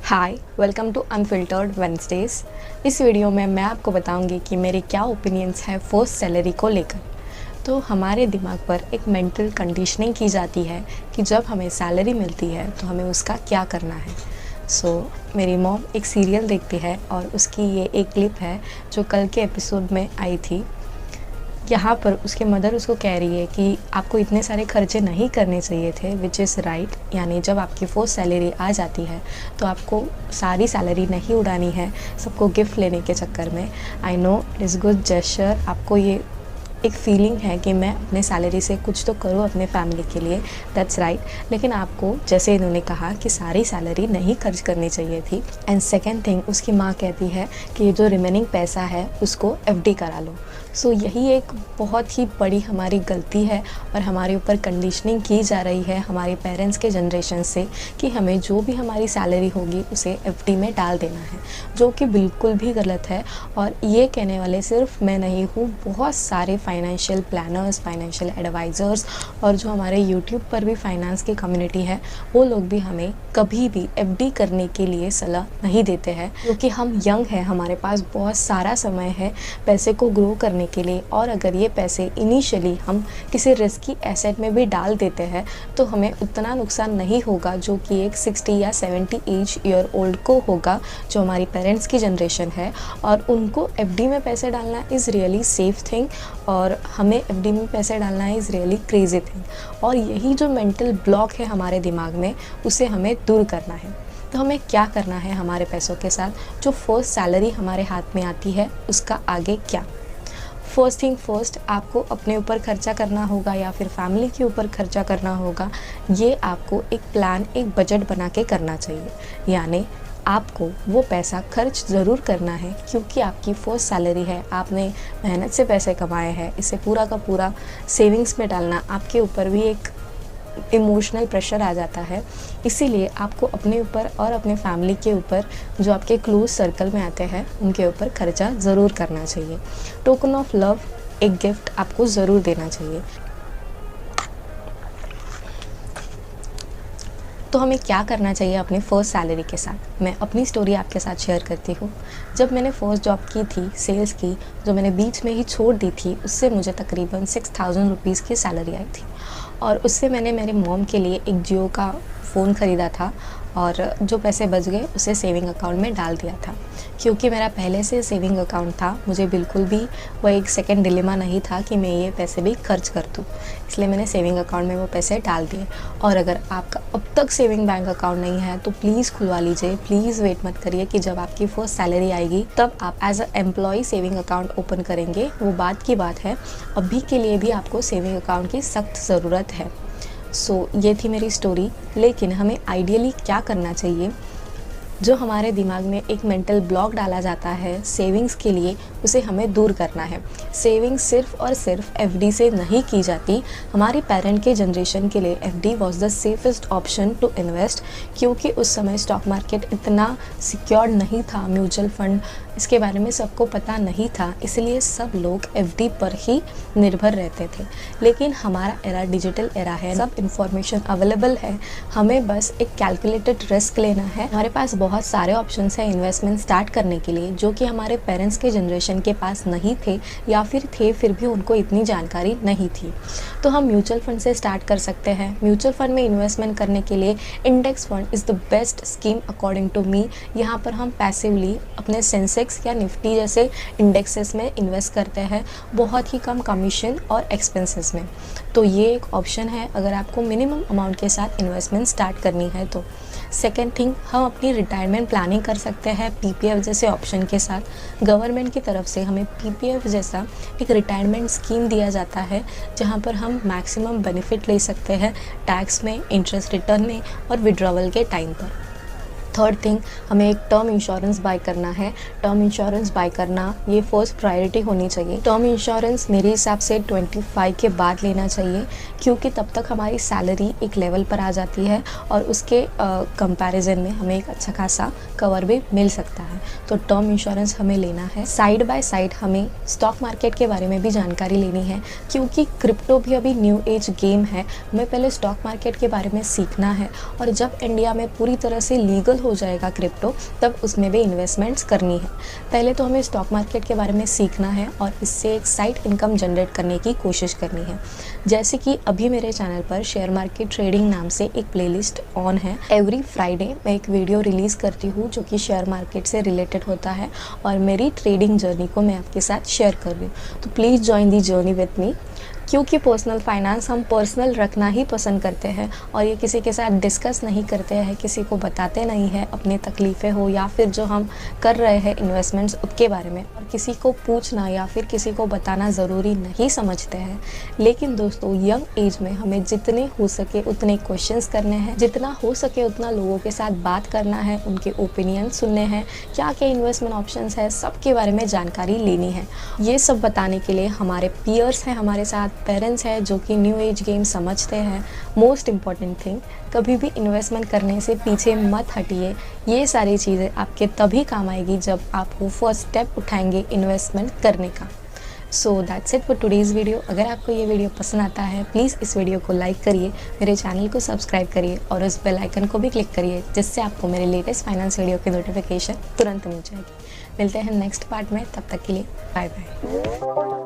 Hi, welcome to unfiltered Wednesdays. इस video में मैं आपको बताऊंगी कि मेरे क्या ओपिनियंस है फर्स्ट सैलरी को लेकर। तो हमारे दिमाग पर एक मेंटल कंडीशनिंग की जाती है कि जब हमें सैलरी मिलती है तो हमें उसका क्या करना है। मेरी मॉम एक सीरियल देखती है और उसकी ये एक क्लिप है जो कल के एपिसोड में आई थी। यहाँ पर उसके मदर उसको कह रही है कि आपको इतने सारे खर्चे नहीं करने चाहिए थे, विच इज़ राइट। यानी जब आपकी फर्स्ट सैलरी आ जाती है तो आपको सारी सैलरी नहीं उड़ानी है सबको गिफ्ट लेने के चक्कर में। I know it is good gesture, आपको ये एक फीलिंग है कि मैं अपने सैलरी से कुछ तो करूँ अपने फैमिली के लिए, दैट्स राइट। लेकिन आपको जैसे इन्होंने कहा कि सारी सैलरी नहीं खर्च करनी चाहिए थी। एंड सेकेंड थिंग, उसकी माँ कहती है कि ये जो रिमेनिंग पैसा है उसको एफडी करा लो। यही एक बहुत ही बड़ी हमारी गलती है और हमारे ऊपर कंडीशनिंग की जा रही है हमारे पेरेंट्स के जनरेशन से कि हमें जो भी हमारी सैलरी होगी उसे एफडी में डाल देना है, जो कि बिल्कुल भी गलत है। और ये कहने वाले सिर्फ मैं नहीं हूँ, बहुत सारे फाइनेंशियल प्लानर्स, फाइनेंशियल एडवाइज़र्स और जो हमारे यूट्यूब पर भी फाइनेंस की कम्युनिटी है वो लोग भी हमें कभी भी एफडी करने के लिए सलाह नहीं देते हैं, क्योंकि हम यंग हैं, हमारे पास बहुत सारा समय है पैसे को ग्रो करने के लिए। और अगर ये पैसे इनिशियली हम किसी रिस्की एसेट में भी डाल देते हैं तो हमें उतना नुकसान नहीं होगा जो कि एक 60 या 70 ईयर ओल्ड को होगा, जो हमारी पेरेंट्स की जनरेशन है। और उनको एफडी में पैसे डालना इज़ रियली सेफ थिंग और हमें एफडी में पैसे डालना इज़ रियली क्रेजी थिंग। और यही जो मेंटल ब्लॉक है हमारे दिमाग में उसे हमें दूर करना है। तो हमें क्या करना है हमारे पैसों के साथ? जो फर्स्ट सैलरी हमारे हाथ में आती है उसका आगे क्या? फर्स्ट थिंग फर्स्ट, आपको अपने ऊपर खर्चा करना होगा या फिर फैमिली के ऊपर खर्चा करना होगा, ये आपको एक प्लान, एक बजट बना के करना चाहिए। यानी आपको वो पैसा खर्च ज़रूर करना है क्योंकि आपकी फर्स्ट सैलरी है, आपने मेहनत से पैसे कमाए हैं, इसे पूरा का पूरा सेविंग्स में डालना आपके ऊपर भी एक इमोशनल प्रेशर आ जाता है। इसीलिए आपको अपने ऊपर और अपने फैमिली के ऊपर, जो आपके क्लोज सर्कल में आते हैं, उनके ऊपर खर्चा ज़रूर करना चाहिए। टोकन ऑफ लव, एक गिफ्ट आपको ज़रूर देना चाहिए। तो हमें क्या करना चाहिए अपनी फ़र्स्ट सैलरी के साथ? मैं अपनी स्टोरी आपके साथ शेयर करती हूँ। जब मैंने फ़र्स्ट जॉब की थी सेल्स की, जो मैंने बीच में ही छोड़ दी थी, उससे मुझे तकरीबन 6000 रुपीज़ की सैलरी आई थी। और उससे मैंने मेरे मॉम के लिए एक जियो का फ़ोन ख़रीदा था और जो पैसे बच गए उसे सेविंग अकाउंट में डाल दिया था। क्योंकि मेरा पहले से सेविंग अकाउंट था, मुझे बिल्कुल भी वो एक सेकंड डिलेमा नहीं था कि मैं ये पैसे भी खर्च कर दूँ, इसलिए मैंने सेविंग अकाउंट में वो पैसे डाल दिए। और अगर आपका अब तक सेविंग बैंक अकाउंट नहीं है तो प्लीज़ खुलवा लीजिए, प्लीज़ वेट मत करिए कि जब आपकी फर्स्ट सैलरी आएगी तब आप as a employee saving account open करेंगे, वो बात की बात है। अभी के लिए भी आपको सेविंग अकाउंट की सख्त ज़रूरत है। ये थी मेरी स्टोरी। लेकिन हमें आइडियली क्या करना चाहिए? जो हमारे दिमाग में एक मेंटल ब्लॉक डाला जाता है सेविंग्स के लिए, उसे हमें दूर करना है। सेविंग्स सिर्फ और सिर्फ एफडी से नहीं की जाती। हमारी पेरेंट के जनरेशन के लिए FD was the safest option to invest, क्योंकि उस समय स्टॉक मार्केट इतना सिक्योर्ड नहीं था, म्यूचुअल फंड इसके बारे में सबको पता नहीं था, इसलिए सब लोग एफडी पर ही निर्भर रहते थे। लेकिन हमारा एरा डिजिटल एरा है, सब इन्फॉर्मेशन अवेलेबल है, हमें बस एक कैलकुलेटेड रिस्क लेना है। हमारे पास बहुत सारे ऑप्शंस हैं इन्वेस्टमेंट स्टार्ट करने के लिए, जो कि हमारे पेरेंट्स के जनरेशन के पास नहीं थे, या फिर थे फिर भी उनको इतनी जानकारी नहीं थी। तो हम म्यूचुअल फंड से स्टार्ट कर सकते हैं। म्यूचुअल फंड में इन्वेस्टमेंट करने के लिए index fund is the best scheme according to me. यहाँ पर हम पैसिवली अपने सेंसेक्स या निफ्टी जैसे इंडेक्सेस में इन्वेस्ट करते हैं, बहुत ही कम कमीशन और एक्सपेंसेस में। तो ये एक ऑप्शन है अगर आपको मिनिमम अमाउंट के साथ इन्वेस्टमेंट स्टार्ट करनी है तो। सेकेंड थिंग, हम अपनी रिटायरमेंट प्लानिंग कर सकते हैं पीपीएफ जैसे ऑप्शन के साथ। गवर्नमेंट की तरफ से हमें पीपीएफ जैसा एक रिटायरमेंट स्कीम दिया जाता है, जहां पर हम मैक्सिमम बेनिफिट ले सकते हैं टैक्स में, इंटरेस्ट रिटर्न में और विड्रॉवल के टाइम पर। थर्ड थिंग, हमें एक टर्म इंश्योरेंस बाय करना है। टर्म इंश्योरेंस बाय करना ये फर्स्ट प्रायोरिटी होनी चाहिए। टर्म इंश्योरेंस मेरे हिसाब से 25 के बाद लेना चाहिए, क्योंकि तब तक हमारी सैलरी एक लेवल पर आ जाती है और उसके कंपैरिजन में हमें एक अच्छा खासा कवर भी मिल सकता है। तो टर्म इंश्योरेंस हमें लेना है। साइड बाय साइड हमें स्टॉक मार्केट के बारे में भी जानकारी लेनी है, क्योंकि क्रिप्टो भी अभी न्यू एज गेम है। हमें पहले स्टॉक मार्केट के बारे में सीखना है और जब इंडिया में पूरी तरह से लीगल हो जाएगा क्रिप्टो, तब उसमें भी इन्वेस्टमेंट्स करनी है। पहले तो हमें स्टॉक मार्केट के बारे में सीखना है और इससे एक साइड इनकम जनरेट करने की कोशिश करनी है। जैसे कि अभी मेरे चैनल पर शेयर मार्केट ट्रेडिंग नाम से एक प्लेलिस्ट ऑन है। एवरी फ्राइडे मैं एक वीडियो रिलीज़ करती हूँ जो कि शेयर मार्केट से रिलेटेड होता है और मेरी ट्रेडिंग जर्नी को मैं आपके साथ शेयर कर रही हूँ। तो please join the journey with me, क्योंकि पर्सनल फाइनेंस हम पर्सनल रखना ही पसंद करते हैं और ये किसी के साथ डिस्कस नहीं करते हैं, किसी को बताते नहीं हैं अपनी तकलीफ़ें हो या फिर जो हम कर रहे हैं इन्वेस्टमेंट्स उसके बारे में, और किसी को पूछना या फिर किसी को बताना ज़रूरी नहीं समझते हैं। लेकिन दोस्तों, यंग एज में हमें जितने हो सके उतने क्वेश्चंस करने हैं, जितना हो सके उतना लोगों के साथ बात करना है, उनके ओपिनियन सुनने हैं, क्या क्या इन्वेस्टमेंट ऑप्शंस है, सब के बारे में जानकारी लेनी है। ये सब बताने के लिए हमारे पीयर्स हैं, हमारे साथ पेरेंट्स हैं जो कि न्यू एज गेम समझते हैं। मोस्ट इम्पॉर्टेंट थिंग, कभी भी इन्वेस्टमेंट करने से पीछे मत हटिए। ये सारी चीज़ें आपके तभी काम आएगी जब आप वो फर्स्ट स्टेप उठाएंगे इन्वेस्टमेंट करने का। So that's it for today's video. अगर आपको ये वीडियो पसंद आता है प्लीज़ इस वीडियो को लाइक करिए, मेरे चैनल को सब्सक्राइब करिए और उस बेल आइकन को भी क्लिक करिए जिससे आपको मेरे लेटेस्ट फाइनेंस वीडियो की नोटिफिकेशन तुरंत मिल जाएगी। मिलते हैं नेक्स्ट पार्ट में, तब तक के लिए बाय बाय।